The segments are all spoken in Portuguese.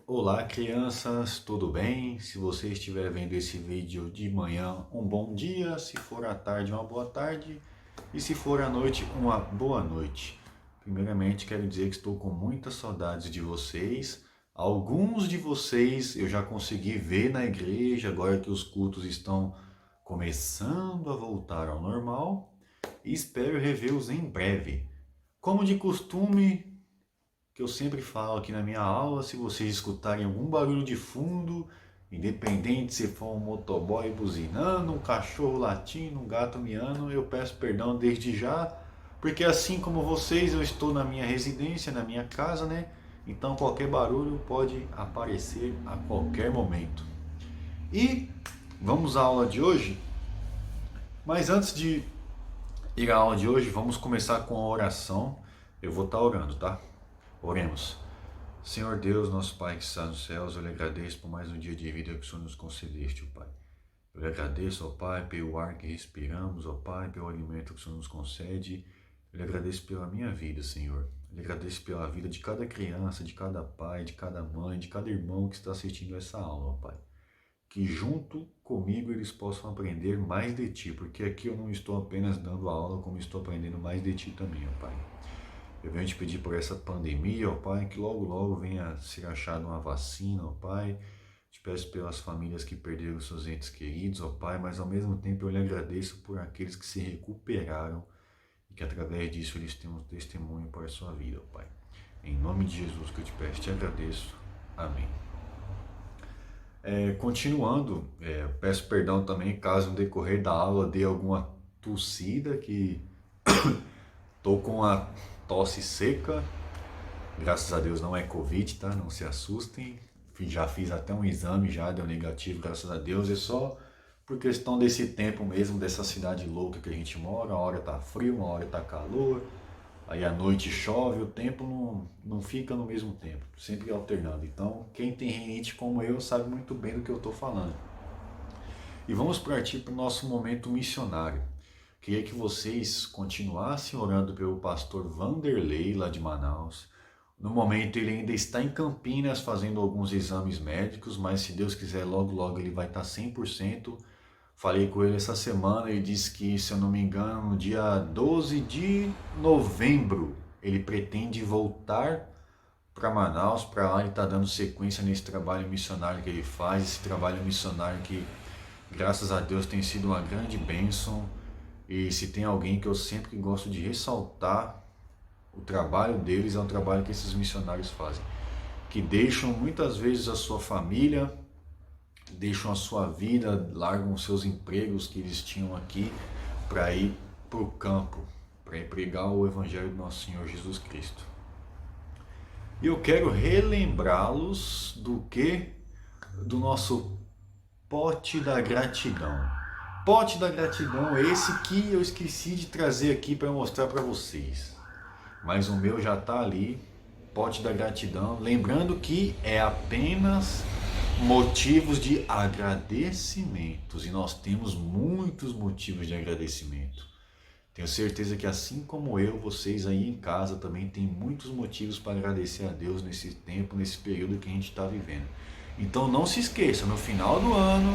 Olá, crianças, tudo bem? Se você estiver vendo esse vídeo de manhã, um bom dia. Se for à tarde, uma boa tarde. E se for à noite, uma boa noite. Primeiramente, quero dizer que estou com muitas saudades de vocês. Alguns de vocês eu já consegui ver na igreja, agora que os cultos estão começando a voltar ao normal. E espero revê-los em breve. Como de costume, que eu sempre falo aqui na minha aula, se vocês escutarem algum barulho de fundo, independente se for um motoboy buzinando, um cachorro latindo, um gato miando, eu peço perdão desde já, porque assim como vocês, eu estou na minha residência, na minha casa, né? Então qualquer barulho pode aparecer a qualquer momento. E vamos à aula de hoje, mas antes de ir à aula de hoje, vamos começar com a oração. Eu vou estar orando, tá? Oremos. Senhor Deus, nosso Pai que está nos céus, eu lhe agradeço por mais um dia de vida que o Senhor nos concedeste, ó Pai. Eu lhe agradeço, ó Pai, pelo ar que respiramos, ó Pai, pelo alimento que o Senhor nos concede. Eu lhe agradeço pela minha vida, Senhor. Eu lhe agradeço pela vida de cada criança, de cada pai, de cada mãe, de cada irmão que está assistindo essa aula, ó Pai. Que junto comigo eles possam aprender mais de Ti, porque aqui eu não estou apenas dando aula, como estou aprendendo mais de Ti também, ó Pai. Eu venho te pedir por essa pandemia, ó Pai, que logo, logo venha ser achada uma vacina, ó Pai. Te peço pelas famílias que perderam seus entes queridos, ó Pai, mas ao mesmo tempo eu lhe agradeço por aqueles que se recuperaram e que através disso eles tenham um testemunho para a sua vida, ó Pai. Em nome de Jesus que eu te peço, te agradeço. Amém. Continuando, peço perdão também caso no decorrer da aula dê alguma tossida, que estou com a tosse seca. Graças a Deus não é Covid, tá? Não se assustem. Já fiz até um exame, já deu negativo, graças a Deus. É só por questão desse tempo mesmo, dessa cidade louca que a gente mora. Uma hora tá frio, uma hora tá calor. Aí à noite chove, o tempo não fica no mesmo tempo, sempre alternando. Então, quem tem rinite como eu sabe muito bem do que eu estou falando. E vamos partir para o nosso momento missionário. Queria que vocês continuassem orando pelo pastor Vanderlei, lá de Manaus. No momento ele ainda está em Campinas fazendo alguns exames médicos, mas se Deus quiser, logo logo ele vai estar 100%. Falei com ele essa semana, ele disse que, se eu não me engano, no dia 12 de novembro, ele pretende voltar para Manaus, para lá ele está dando sequência nesse trabalho missionário que ele faz, esse trabalho missionário que, graças a Deus, tem sido uma grande bênção. E se tem alguém que eu sempre gosto de ressaltar o trabalho deles, é o trabalho que esses missionários fazem, que deixam muitas vezes a sua família, deixam a sua vida, largam os seus empregos que eles tinham aqui para ir para o campo, para ir pregar o Evangelho do nosso Senhor Jesus Cristo. E eu quero relembrá-los do nosso pote da gratidão. Pote da gratidão, esse que eu esqueci de trazer aqui para mostrar para vocês. Mas o meu já está ali, pote da gratidão. Lembrando que é apenas motivos de agradecimentos, e nós temos muitos motivos de agradecimento. Tenho certeza que, assim como eu, vocês aí em casa também têm muitos motivos para agradecer a Deus nesse tempo, nesse período que a gente está vivendo. Então não se esqueça, no final do ano,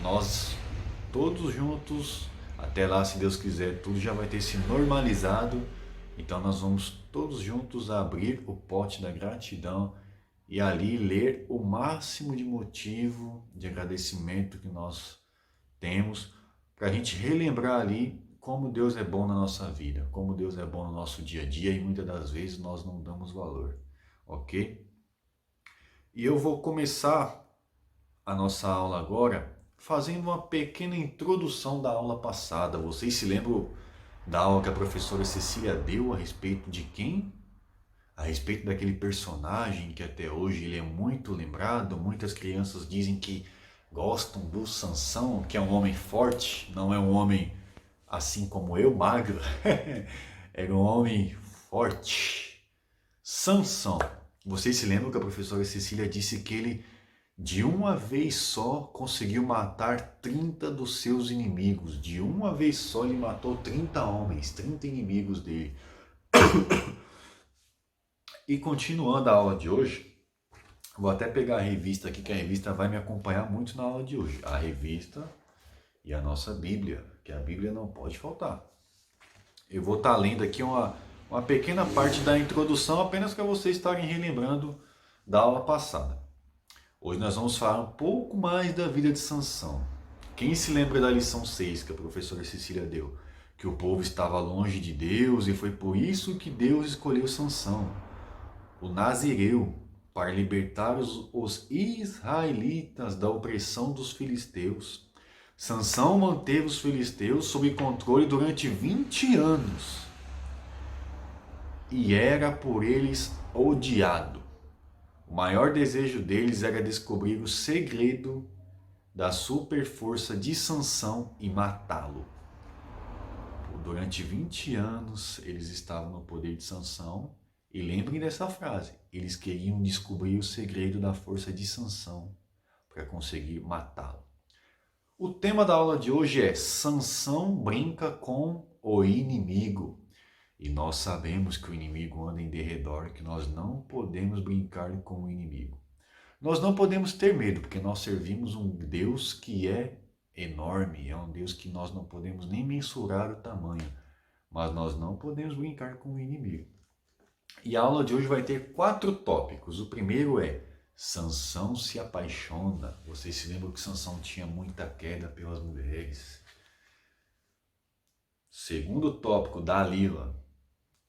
nós todos juntos, até lá, se Deus quiser, tudo já vai ter se normalizado. Então nós vamos todos juntos abrir o pote da gratidão e ali ler o máximo de motivo de agradecimento que nós temos, para a gente relembrar ali como Deus é bom na nossa vida, como Deus é bom no nosso dia a dia, e muitas das vezes nós não damos valor, ok? E eu vou começar a nossa aula agora fazendo uma pequena introdução da aula passada. Vocês se lembram da aula que a professora Cecília deu a respeito de quem? A respeito daquele personagem que até hoje ele é muito lembrado. Muitas crianças dizem que gostam do Sansão, que é um homem forte, não é um homem assim como eu, magro. Era um homem forte. Sansão. Vocês se lembram que a professora Cecília disse que ele, de uma vez só, conseguiu matar 30 dos seus inimigos. De uma vez só ele matou 30 homens, 30 inimigos dele. E continuando a aula de hoje, Vou até pegar a revista aqui, que a revista vai me acompanhar muito na aula de hoje. A revista e a nossa Bíblia, que a Bíblia não pode faltar. Eu vou estar lendo aqui uma pequena parte da introdução, apenas para vocês estarem relembrando da aula passada. Hoje nós vamos falar um pouco mais da vida de Sansão. Quem se lembra da lição 6 que a professora Cecília deu? Que o povo estava longe de Deus e foi por isso que Deus escolheu Sansão, o nazireu, para libertar os israelitas da opressão dos filisteus. Sansão manteve os filisteus sob controle durante 20 anos e era por eles odiado. O maior desejo deles era descobrir o segredo da super força de Sansão e matá-lo. Durante 20 anos eles estavam no poder de Sansão. E lembrem dessa frase, eles queriam descobrir o segredo da força de Sansão para conseguir matá-lo. O tema da aula de hoje é Sansão brinca com o inimigo. E nós sabemos que o inimigo anda em derredor, que nós não podemos brincar com o inimigo. Nós não podemos ter medo, porque nós servimos um Deus que é enorme, é um Deus que nós não podemos nem mensurar o tamanho, mas nós não podemos brincar com o inimigo. E a aula de hoje vai ter 4 tópicos. O primeiro é Sansão se apaixona. Vocês se lembram que Sansão tinha muita queda pelas mulheres. Segundo tópico, Dalila,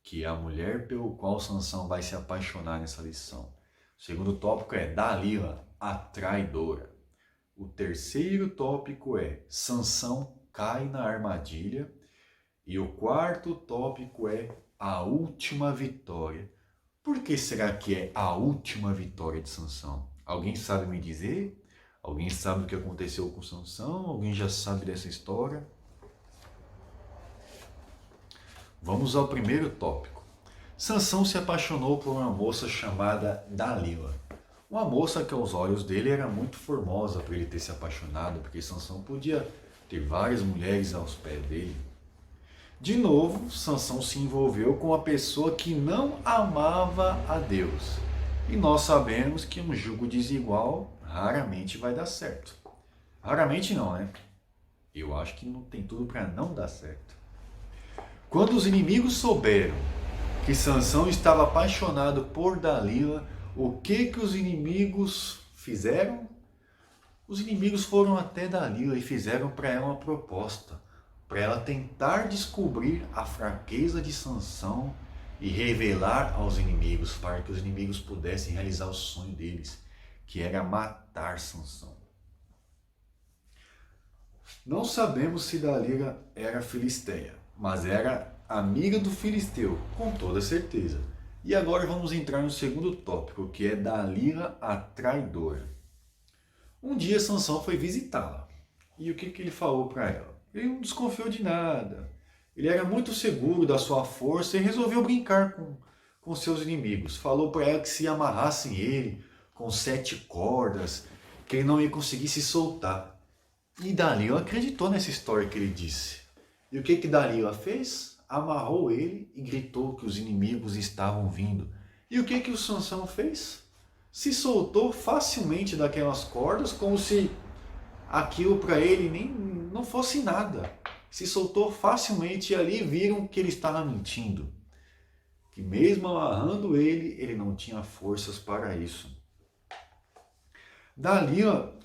que é a mulher pelo qual Sansão vai se apaixonar nessa lição. O segundo tópico é Dalila, a traidora. O terceiro tópico é Sansão cai na armadilha. E o quarto tópico é a última vitória. Por que será que é a última vitória de Sansão? Alguém sabe me dizer? Alguém sabe o que aconteceu com Sansão? Alguém já sabe dessa história? Vamos ao primeiro tópico. Sansão se apaixonou por uma moça chamada Dalila. Uma moça que aos olhos dele era muito formosa para ele ter se apaixonado, porque Sansão podia ter várias mulheres aos pés dele. De novo, Sansão se envolveu com uma pessoa que não amava a Deus. E nós sabemos que um jugo desigual raramente vai dar certo. Raramente não, né? Eu acho que não tem tudo para não dar certo. Quando os inimigos souberam que Sansão estava apaixonado por Dalila, o que os inimigos fizeram? Os inimigos foram até Dalila e fizeram para ela uma proposta, para ela tentar descobrir a fraqueza de Sansão e revelar aos inimigos, para que os inimigos pudessem realizar o sonho deles, que era matar Sansão. Não sabemos se Dalila era filisteia, mas era amiga do filisteu, com toda certeza. E agora vamos entrar no segundo tópico, que é Dalila, a traidora. Um dia Sansão foi visitá-la. E o que ele falou para ela? Ele não desconfiou de nada. Ele era muito seguro da sua força e resolveu brincar com seus inimigos. Falou para ela que se amarrassem ele com 7 cordas, que ele não ia conseguir se soltar. E Dalila acreditou nessa história que ele disse. E o que Dalila fez? Amarrou ele e gritou que os inimigos estavam vindo. E o que o Sansão fez? Se soltou facilmente daquelas cordas, como se aquilo para ele nem não fosse nada. Se soltou facilmente e ali viram que ele estava mentindo. Que mesmo amarrando ele não tinha forças para isso. Dalila,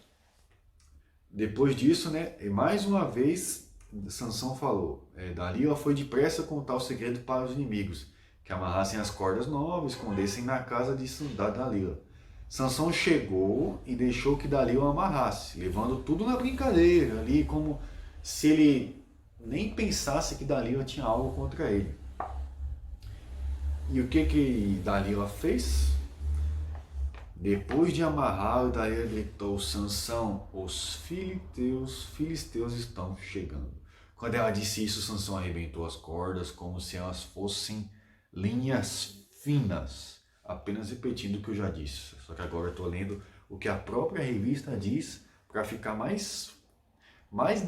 depois disso, mais uma vez, Sansão falou, Dalila foi depressa contar o segredo para os inimigos, que amarrassem as cordas novas, escondessem na casa da Dalila. Sansão chegou e deixou que Dalila amarrasse, levando tudo na brincadeira, ali como se ele nem pensasse que Dalila tinha algo contra ele. E o que Dalila fez? Depois de amarrá-lo, Dalila gritou, Sansão, os filisteus estão chegando. Quando ela disse isso, Sansão arrebentou as cordas como se elas fossem linhas finas. Apenas repetindo o que eu já disse. Só que agora eu estou lendo o que a própria revista diz para ficar mais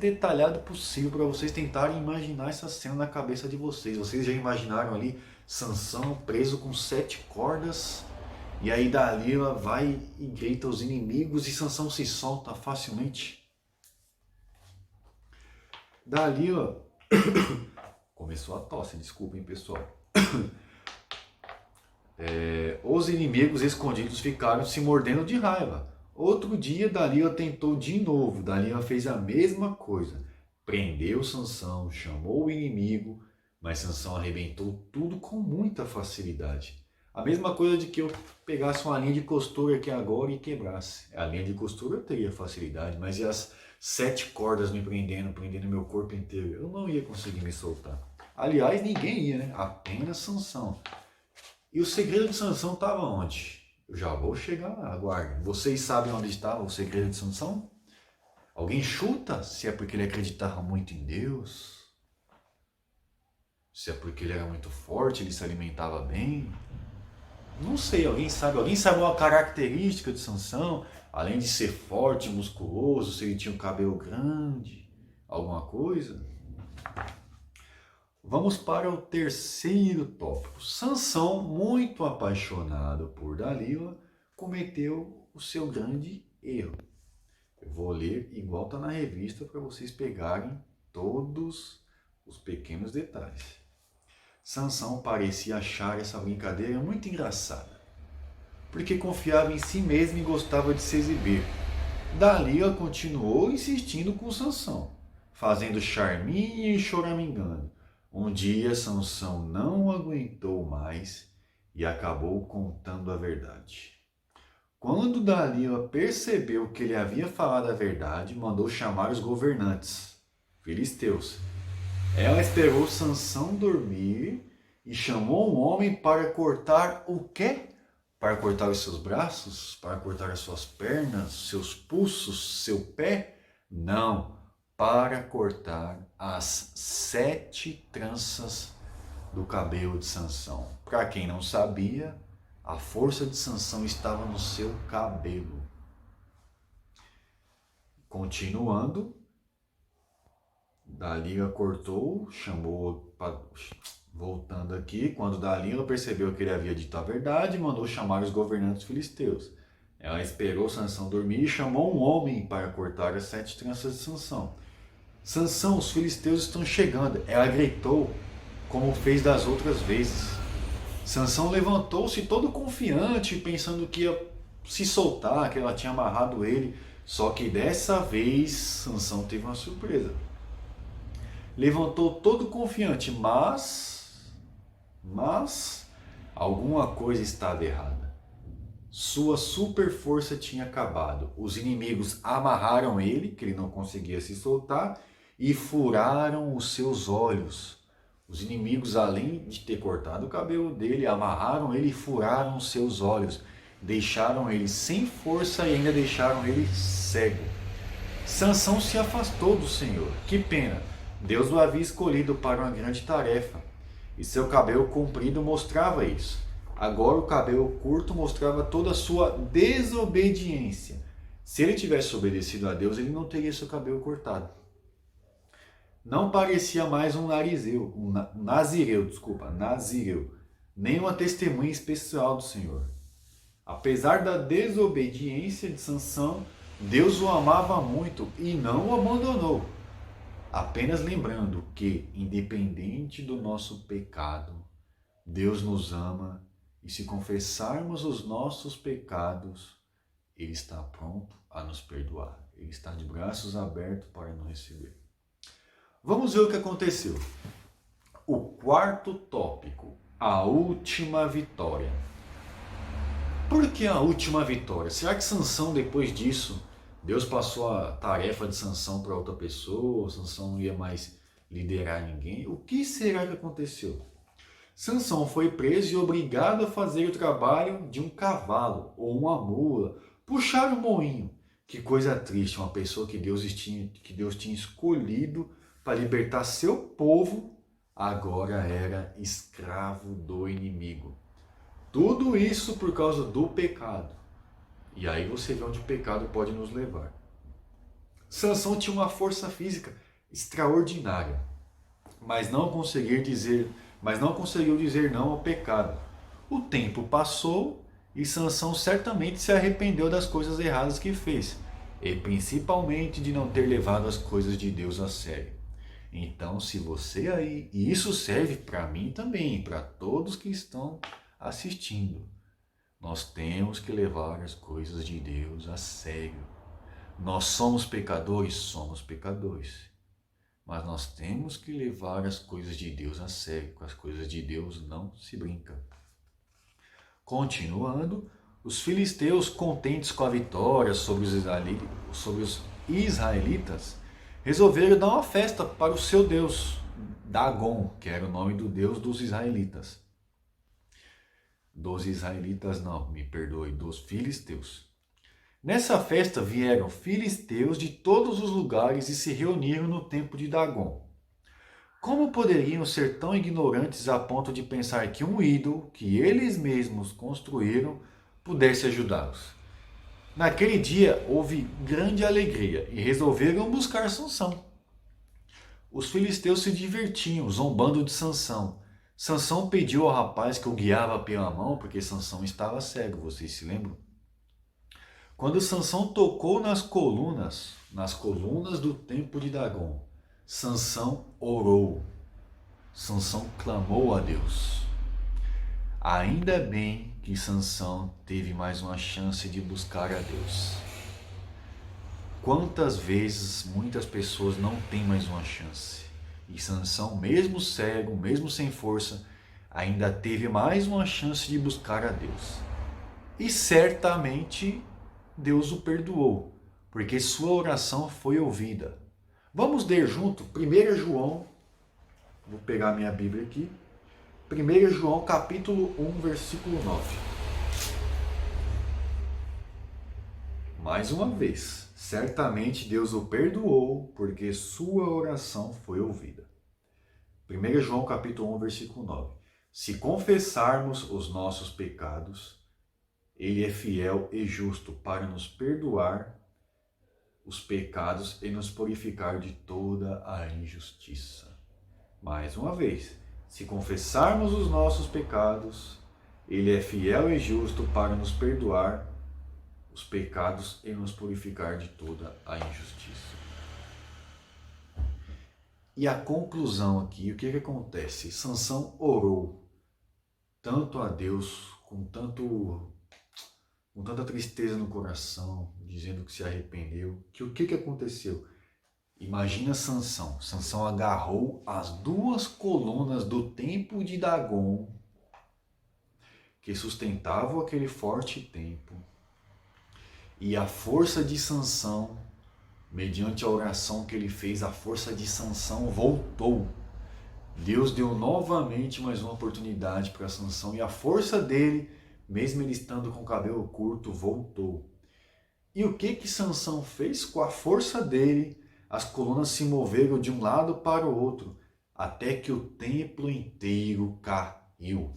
detalhado possível para vocês tentarem imaginar essa cena na cabeça de vocês. Vocês já imaginaram ali Sansão preso com 7 cordas E aí Dalila vai e grita aos inimigos e Sansão se solta facilmente. Dalila começou a tosse, desculpem pessoal. Os inimigos escondidos ficaram se mordendo de raiva. Outro dia Dalila tentou de novo. Dalila fez a mesma coisa. Prendeu Sansão, chamou o inimigo, mas Sansão arrebentou tudo com muita facilidade. A mesma coisa de que eu pegasse uma linha de costura aqui agora e quebrasse. A linha de costura eu teria facilidade, mas e as 7 cordas me prendendo meu corpo inteiro? Eu não ia conseguir me soltar. Aliás, ninguém ia, né? Apenas Sansão. E o segredo de Sansão estava onde? Eu já vou chegar lá, aguardem. Vocês sabem onde estava o segredo de Sansão? Alguém chuta se é porque ele acreditava muito em Deus? Se é porque ele era muito forte, ele se alimentava bem? Não sei, alguém sabe? Alguém sabe uma característica de Sansão? Além de ser forte, musculoso, se ele tinha um cabelo grande, alguma coisa? Vamos para o terceiro tópico. Sansão, muito apaixonado por Dalila, cometeu o seu grande erro. Eu vou ler igual está na revista para vocês pegarem todos os pequenos detalhes. Sansão parecia achar essa brincadeira muito engraçada, porque confiava em si mesmo e gostava de se exibir. Dalila continuou insistindo com Sansão, fazendo charminha e choramingando. Um dia Sansão não aguentou mais e acabou contando a verdade. Quando Dalila percebeu que ele havia falado a verdade, mandou chamar os governantes, filisteus. Ela esperou Sansão dormir e chamou um homem para cortar o quê? Para cortar os seus braços? Para cortar as suas pernas, seus pulsos, seu pé? Não, para cortar as 7 tranças do cabelo de Sansão. Para quem não sabia, a força de Sansão estava no seu cabelo. Continuando, Dalila cortou, chamou, voltando aqui, quando Dalila percebeu que ele havia dito a verdade, mandou chamar os governantes filisteus. Ela esperou Sansão dormir e chamou um homem para cortar as 7 tranças de Sansão. Sansão, os filisteus estão chegando. Ela gritou, como fez das outras vezes. Sansão levantou-se todo confiante, pensando que ia se soltar, que ela tinha amarrado ele. Só que dessa vez, Sansão teve uma surpresa. Levantou todo confiante, mas alguma coisa estava errada. Sua super força tinha acabado. Os inimigos amarraram ele, que ele não conseguia se soltar, e furaram os seus olhos. Os inimigos, além de ter cortado o cabelo dele, amarraram ele e furaram os seus olhos. Deixaram ele sem força e ainda deixaram ele cego. Sansão se afastou do Senhor. Que pena! Deus o havia escolhido para uma grande tarefa. E seu cabelo comprido mostrava isso. Agora o cabelo curto mostrava toda a sua desobediência. Se ele tivesse obedecido a Deus, ele não teria seu cabelo cortado. Não parecia mais um nazireu, nem uma testemunha especial do Senhor. Apesar da desobediência de Sansão, Deus o amava muito e não o abandonou. Apenas lembrando que, independente do nosso pecado, Deus nos ama e se confessarmos os nossos pecados, Ele está pronto a nos perdoar. Ele está de braços abertos para nos receber. Vamos ver o que aconteceu. O quarto tópico, a última vitória. Por que a última vitória? Será que Sansão, depois disso, Deus passou a tarefa de Sansão para outra pessoa? Sansão não ia mais liderar ninguém? O que será que aconteceu? Sansão foi preso e obrigado a fazer o trabalho de um cavalo ou uma mula, puxar um moinho. Que coisa triste, uma pessoa que Deus tinha escolhido para libertar seu povo, agora era escravo do inimigo. Tudo isso por causa do pecado. E aí você vê onde o pecado pode nos levar. Sansão tinha uma força física extraordinária, mas não conseguiu dizer não ao pecado. O tempo passou E Sansão certamente se arrependeu das coisas erradas que fez, e principalmente de não ter levado as coisas de Deus a sério. Então, se você aí, e isso serve para mim também, para todos que estão assistindo, nós temos que levar as coisas de Deus a sério. Nós somos pecadores? Somos pecadores. Mas nós temos que levar as coisas de Deus a sério. Com as coisas de Deus não se brinca. Continuando, os filisteus, contentes com a vitória sobre os israelitas, resolveram dar uma festa para o seu deus, Dagon, que era o nome do deus dos israelitas. Dos israelitas não, me perdoe, dos filisteus. Nessa festa vieram filisteus de todos os lugares e se reuniram no templo de Dagon. Como poderiam ser tão ignorantes a ponto de pensar que um ídolo que eles mesmos construíram pudesse ajudá-los? Naquele dia houve grande alegria e resolveram buscar Sansão. Os filisteus se divertiam, zombando de Sansão. Sansão pediu ao rapaz que o guiava pela mão, porque Sansão estava cego, vocês se lembram? Quando Sansão tocou nas colunas do templo de Dagon, Sansão orou. Sansão clamou a Deus. Ainda bem que Sansão teve mais uma chance de buscar a Deus. Quantas vezes muitas pessoas não têm mais uma chance? E Sansão, mesmo cego, mesmo sem força, ainda teve mais uma chance de buscar a Deus. E certamente Deus o perdoou, porque sua oração foi ouvida. Vamos ler junto 1 João, vou pegar minha Bíblia aqui, 1 João capítulo 1, versículo 9. Mais uma vez, certamente Deus o perdoou, porque sua oração foi ouvida. 1 João capítulo 1, versículo 9. Se confessarmos os nossos pecados, Ele é fiel e justo para nos perdoar os pecados e nos purificar de toda a injustiça. Mais uma vez, se confessarmos os nossos pecados, Ele é fiel e justo para nos perdoar os pecados e nos purificar de toda a injustiça. E a conclusão aqui, o que acontece? Sansão orou tanto a Deus, com tanta tristeza no coração, dizendo que se arrependeu, que o que aconteceu? Imagina Sansão. Sansão agarrou as duas colunas do templo de Dagon, que sustentavam aquele forte templo, e a força de Sansão, mediante a oração que ele fez, a força de Sansão voltou. Deus deu novamente mais uma oportunidade para Sansão, e a força dele, mesmo ele estando com o cabelo curto, voltou. E o que Sansão fez? Com a força dele, as colunas se moveram de um lado para o outro, até que o templo inteiro caiu.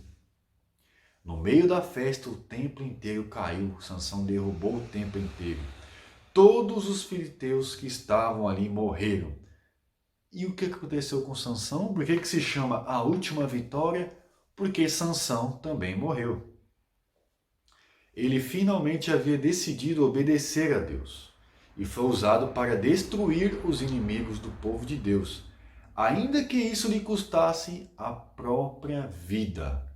No meio da festa, o templo inteiro caiu. Sansão derrubou o templo inteiro. Todos os filisteus que estavam ali morreram. E o que aconteceu com Sansão? Por que se chama a última vitória? Porque Sansão também morreu. Ele finalmente havia decidido obedecer a Deus e foi usado para destruir os inimigos do povo de Deus, ainda que isso lhe custasse a própria vida.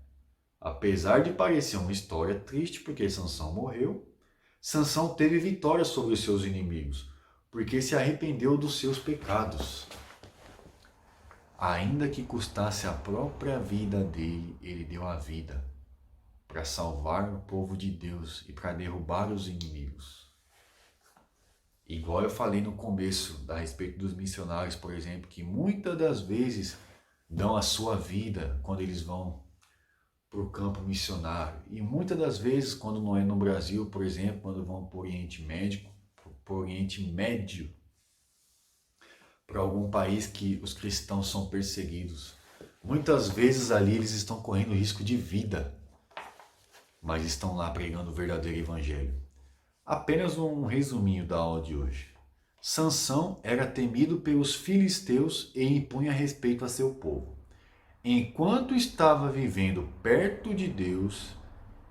Apesar de parecer uma história triste, porque Sansão morreu, Sansão teve vitória sobre os seus inimigos, porque se arrependeu dos seus pecados. Ainda que custasse a própria vida dele, ele deu a vida para salvar o povo de Deus e para derrubar os inimigos. Igual eu falei no começo a respeito dos missionários, por exemplo, que muitas das vezes dão a sua vida quando eles vão para o campo missionário. E muitas das vezes, quando não é no Brasil, por exemplo, quando vão para o Oriente Médio, para algum país que os cristãos são perseguidos, muitas vezes ali eles estão correndo risco de vida, mas estão lá pregando o verdadeiro evangelho. Apenas um resuminho da aula de hoje. Sansão era temido pelos filisteus e impunha respeito a seu povo. Enquanto estava vivendo perto de Deus,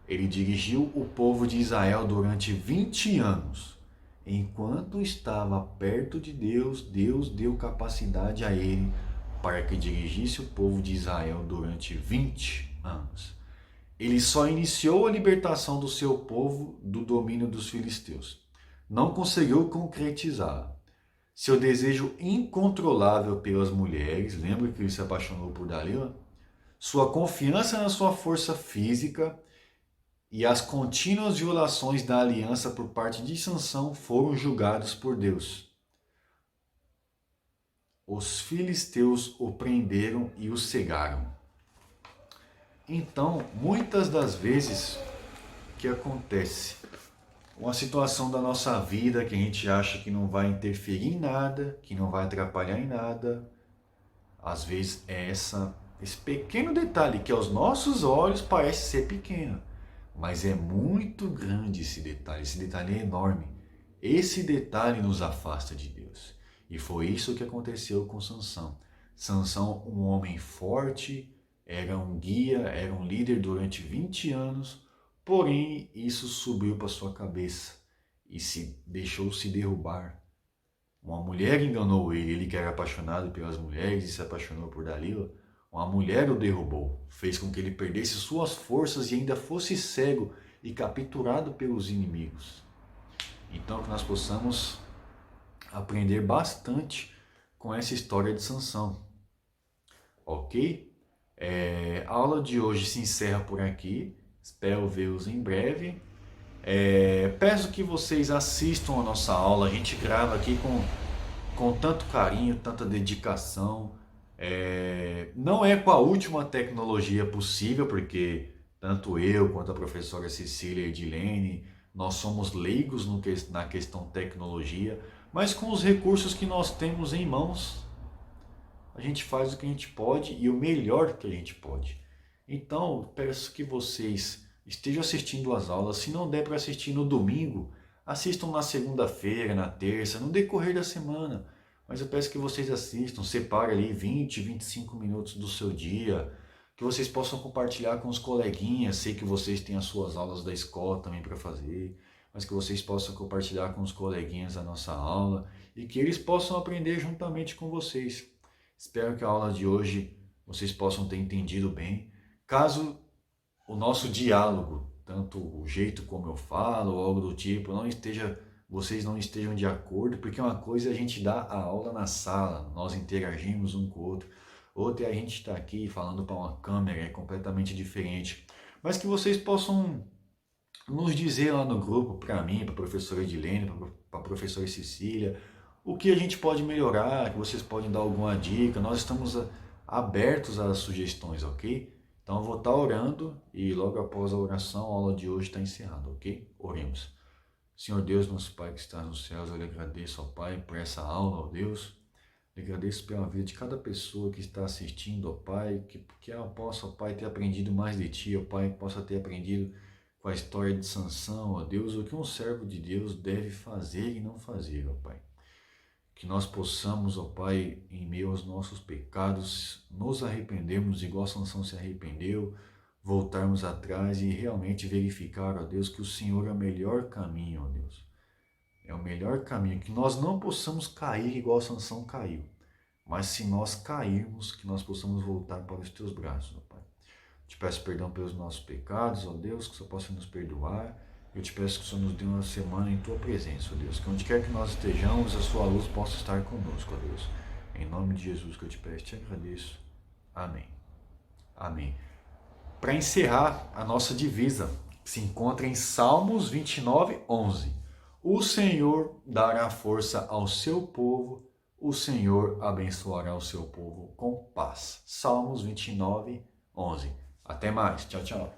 Ele dirigiu o povo de Israel durante 20 anos. Enquanto estava perto de Deus, Deus deu capacidade a ele para que dirigisse o povo de Israel durante 20 anos. Ele só iniciou a libertação do seu povo do domínio dos filisteus. Não conseguiu concretizar seu desejo incontrolável pelas mulheres. Lembra que ele se apaixonou por Dalila? Sua confiança na sua força física e as contínuas violações da aliança por parte de Sansão foram julgados por Deus. Os filisteus o prenderam e o cegaram. Então, muitas das vezes, o que acontece? Uma situação da nossa vida que a gente acha que não vai interferir em nada, que não vai atrapalhar em nada, às vezes é esse pequeno detalhe que aos nossos olhos parece ser pequeno, mas é muito grande esse detalhe é enorme. Esse detalhe nos afasta de Deus. E foi isso que aconteceu com Sansão. Sansão, um homem forte, era um guia, era um líder durante 20 anos, porém isso subiu para sua cabeça e deixou-se derrubar. Uma mulher enganou ele que era apaixonado pelas mulheres e se apaixonou por Dalila. Uma mulher o derrubou, fez com que ele perdesse suas forças e ainda fosse cego e capturado pelos inimigos. Então que nós possamos aprender bastante com essa história de Sansão. Ok? A aula de hoje se encerra por aqui. Espero vê-los em breve. Peço que vocês assistam a nossa aula. A gente grava aqui com tanto carinho, tanta dedicação. Não é com a última tecnologia possível, porque tanto eu quanto a professora Cecília Edilene, nós somos leigos na questão tecnologia, mas com os recursos que nós temos em mãos, a gente faz o que a gente pode e o melhor que a gente pode. Então, peço que vocês estejam assistindo as aulas. Se não der para assistir no domingo, assistam na segunda-feira, na terça, no decorrer da semana. Mas eu peço que vocês assistam, separem ali 20, 25 minutos do seu dia, que vocês possam compartilhar com os coleguinhas. Sei que vocês têm as suas aulas da escola também para fazer, mas que vocês possam compartilhar com os coleguinhas a nossa aula e que eles possam aprender juntamente com vocês. Espero que a aula de hoje vocês possam ter entendido bem. Caso o nosso diálogo, tanto o jeito como eu falo ou algo do tipo, vocês não estejam de acordo, porque uma coisa é a gente dar a aula na sala, nós interagimos um com o outro, outra é a gente estar aqui falando para uma câmera, é completamente diferente. Mas que vocês possam nos dizer lá no grupo, para mim, para a professora Edilene, para a professora Cecília, o que a gente pode melhorar, que vocês podem dar alguma dica. Nós estamos abertos às sugestões, ok? Então eu vou estar orando e logo após a oração a aula de hoje está encerrada, ok? Oremos. Senhor Deus, nosso Pai que está nos céus, eu lhe agradeço, ó Pai, por essa aula, ó Deus. Eu agradeço pela vida de cada pessoa que está assistindo, ó Pai, que ela possa, ó Pai, ter aprendido mais de Ti, ó Pai, que possa ter aprendido com a história de Sansão, ó Deus, o que um servo de Deus deve fazer e não fazer, ó Pai. Que nós possamos, ó Pai, em meio aos nossos pecados, nos arrependermos igual Sansão se arrependeu, voltarmos atrás e realmente verificar, ó Deus, que o Senhor é o melhor caminho, ó Deus. É o melhor caminho, que nós não possamos cair igual Sansão caiu, mas se nós cairmos, que nós possamos voltar para os Teus braços, ó Pai. Te peço perdão pelos nossos pecados, ó Deus, que o Senhor possa nos perdoar. Eu te peço que o Senhor nos dê uma semana em Tua presença, ó Deus, que onde quer que nós estejamos, a Sua luz possa estar conosco, ó Deus. Em nome de Jesus que eu te peço, te agradeço. Amém. Amém. Para encerrar, a nossa divisa se encontra em Salmos 29, 11. O Senhor dará força ao seu povo, o Senhor abençoará o seu povo com paz. Salmos 29, 11. Até mais. Tchau, tchau.